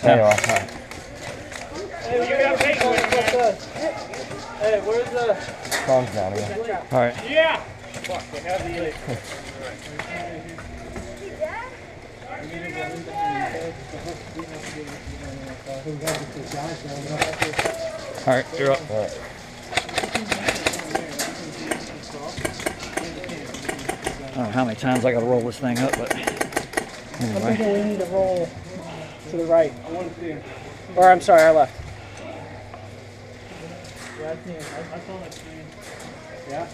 There you are. All right. Hey, you got bait with Hey, where's the... Phone's down here. All right. Yeah! Fuck, they have the... All right, you're up. All right. I don't know how many times I got to roll this thing up, but I'm anyway. thinking we need to roll to the right. I want to see him. Or, I'm sorry, I left. Yeah, I see him. I saw that screen. Yeah?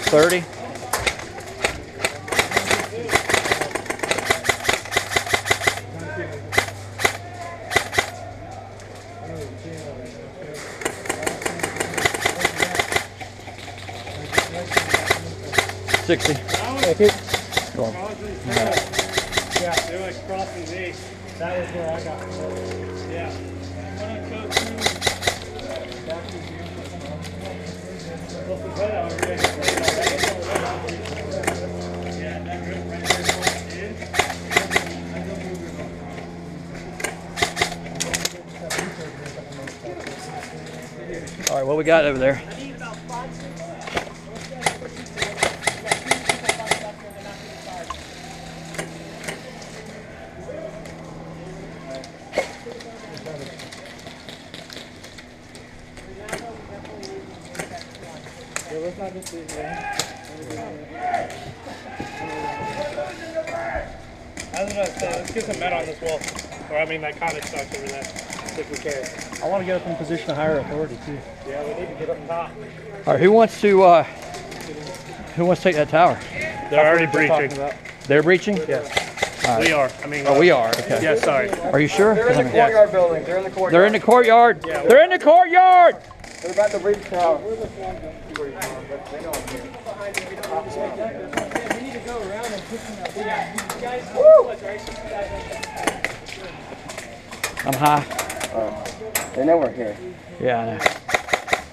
30. Thank you. Go on. Yeah, they're like crossing me. That was where I got it. Yeah. When I go through back to here, well, the head out already. Yeah, that rip right there is. All right, what we got over there? That's what I said. Let's get some men on this wall. Or I mean that cottage sucks over there. If we can. I want to get up in position of higher authority too. Yeah, we need to get up top. All right, who wants to take that tower? They're already breaching. They're breaching? Yes. Right. We are. I mean. Oh, we are. Okay. Yeah, sorry. Are you sure? They're in the courtyard building. They're in the courtyard. They're in the courtyard. Yeah, They're in the courtyard. They're about to breach the tower. We need to go around and push them out. I'm high. They know we're here. Yeah, I know.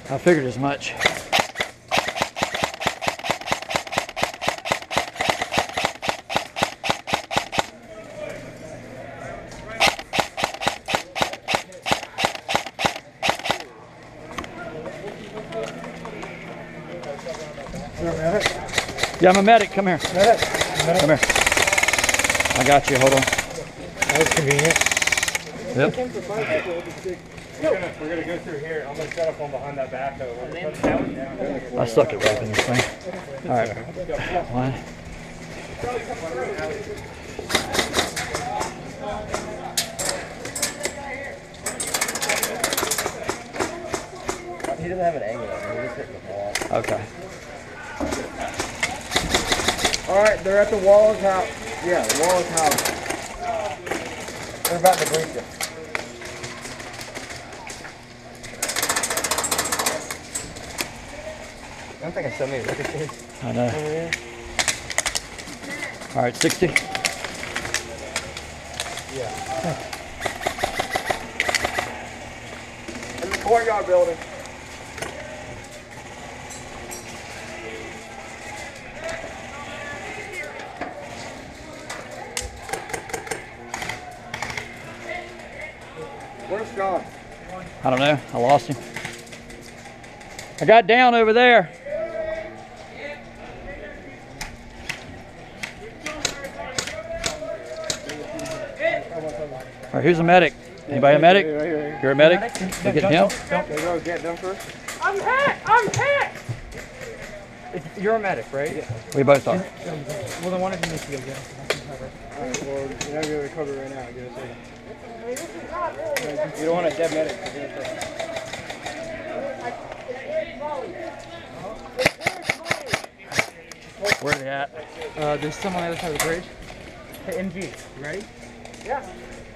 I figured as much. Yeah, I'm a medic. Come here. Come here. I got you. Hold on. That was convenient. Yep. We're gonna go through here. I'm gonna set up one behind that backhoe. I suck at wrapping this thing. All right. One. He doesn't have an angle. He just hit the wall. Okay. All right, they're at the wall of house. Yeah, the wall of house. They're about to breach it. I don't think I saw me. Look at this. I know. All right, 60. Yeah. In the courtyard building. Where's John? I don't know. I lost him. I got down over there. All right, who's a medic? Anybody a medic? You're a medic? You get him? Go get them first. I'm hit! I'm hit! You're a medic, right? Yeah. We both are. Well, then one of you needs to go get him. Alright, well, you're not going to recover right now. Give it a second. You don't want a dead medic. Give it a second. Where are they at? There's someone on the other side of the bridge. Hey, MG, you ready? Yeah.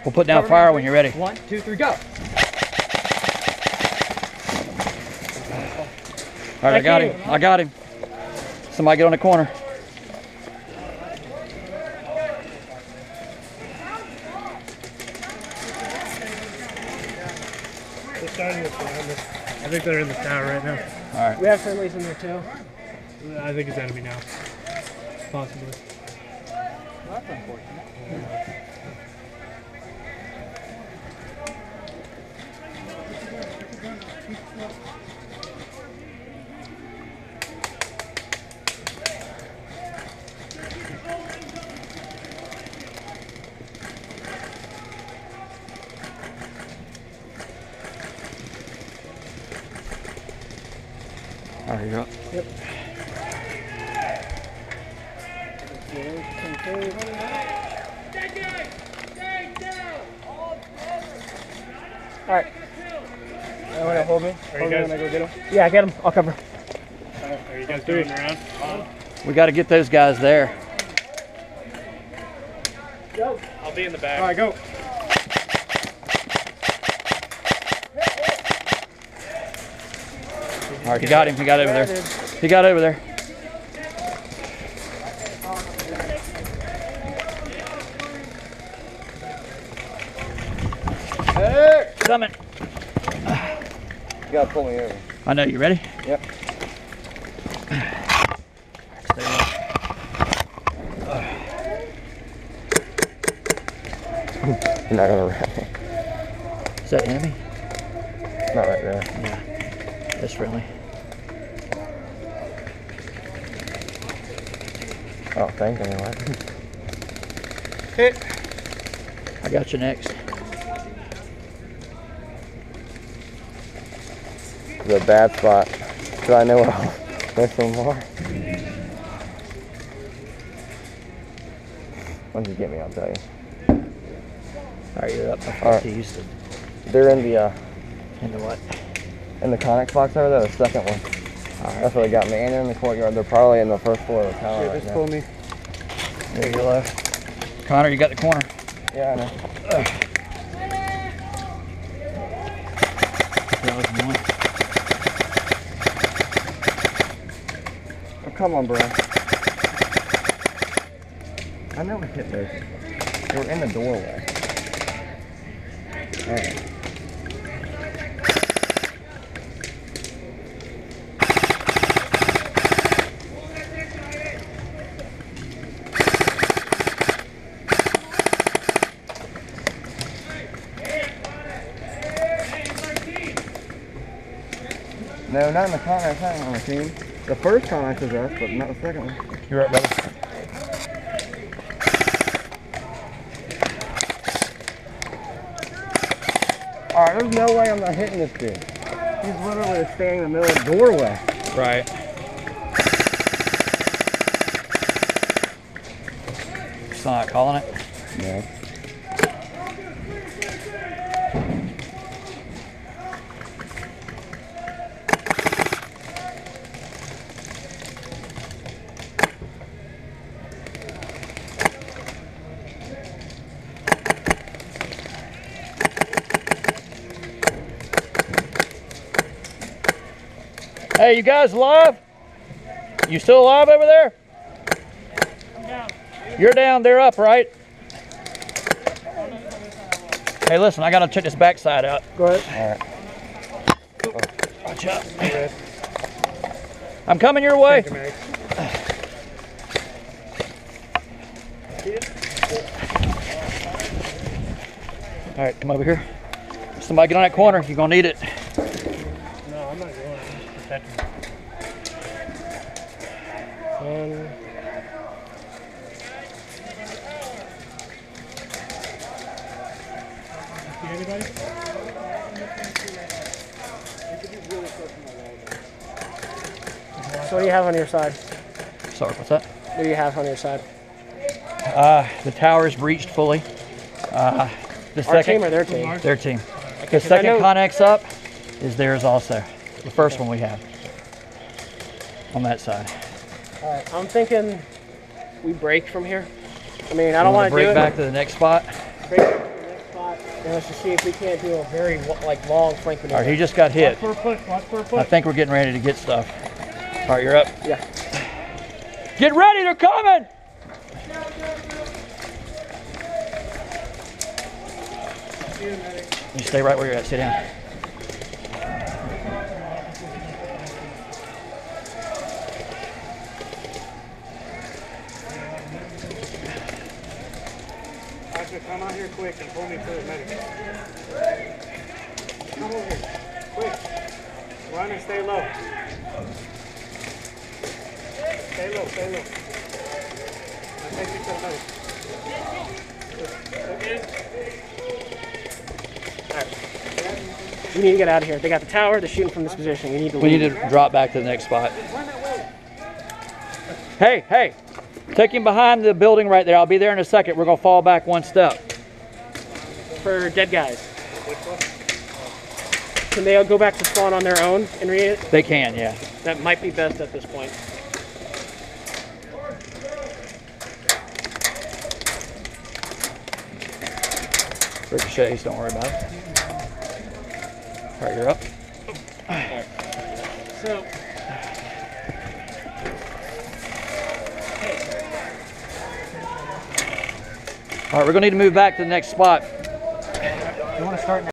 We'll put down fire when you're ready. 1, 2, 3, go. All right, I got him. I got him. Somebody get on the corner. They're starting to surround us. I think they're in the tower right now. All right. We have friendlies in there too. I think it's enemy now. Possibly. Well, that's unfortunate. There you go. Yep. All right. You want to hold me? Hold me when I go get him? Yeah, get him. I'll cover. Are you guys doing around? We got to get those guys there. Go. I'll be in the back. All right, go. All right, he got him. He got over there. He got over there. Hey! Coming. You gotta pull me over. I know. You ready? Yep. Stay low. You're not gonna wrap me. Is that enemy? Not right there. Yeah. That's friendly. Oh, thank you. Anyway. Hit. I got you next. It's a bad spot. So I know I'll miss some more. Once you get me, I'll tell you. All right, you're up. I All right. teased. They're in the Into what? in the Connex box over there, the second one. That's what they got me. And they're in the courtyard. They're probably in the first floor of the tower right now. me. There you go. Connor, you got the corner. Yeah, I know. That was one. Oh, come on, bro. I know we hit those. They were in the doorway. All right. No, not in the Connex, not on the team. The first Connex was us, but not the second one. You're right, brother. Alright, there's no way I'm not hitting this dude. He's literally standing in the middle of the doorway. Right. Still not calling it? No. Hey, you guys alive? You still alive over there? I'm down. You're down, they're up, right? Hey, listen, I gotta check this backside out. Go ahead. Alright. Watch out. I'm coming your way. All right, come over here. Somebody get on that corner. You're gonna need it. No, I'm not going. I'm just protecting. See anybody? So what do you have on your side? Sorry, what's that? What do you have on your side? The tower is breached fully. The Our team or their team? Their team. The 'cause I second know- Connex up is theirs also. The first one we have on that side. Alright, I'm thinking we break from here. I mean, I don't want to do break it. back to the next spot. Break to the next spot. And let's just see if we can't do a very long flank All maneuver. right, he just got hit. Watch for a push. Watch for a push. I think we're getting ready to get stuff. All right, you're up. Yeah. Get ready, they're coming! You stay right where you're at, sit down. Glacio, come out here quick and pull me to the medic. Come over here, quick. Run and stay low. Stay low, stay low. I'll take you to the medic. You need to get out of here. They got the tower. They're shooting from this position. You need to We leave. need to drop back to the next spot. Hey, hey, take him behind the building right there. I'll be there in a second. We're gonna fall back one step. For dead guys. Can they go back to spawn on their own and read it? They can, yeah. That might be best at this point. Ricochets, don't worry about it. All right, you're up. So, All right, we're gonna need to move back to the next spot. you want to start now?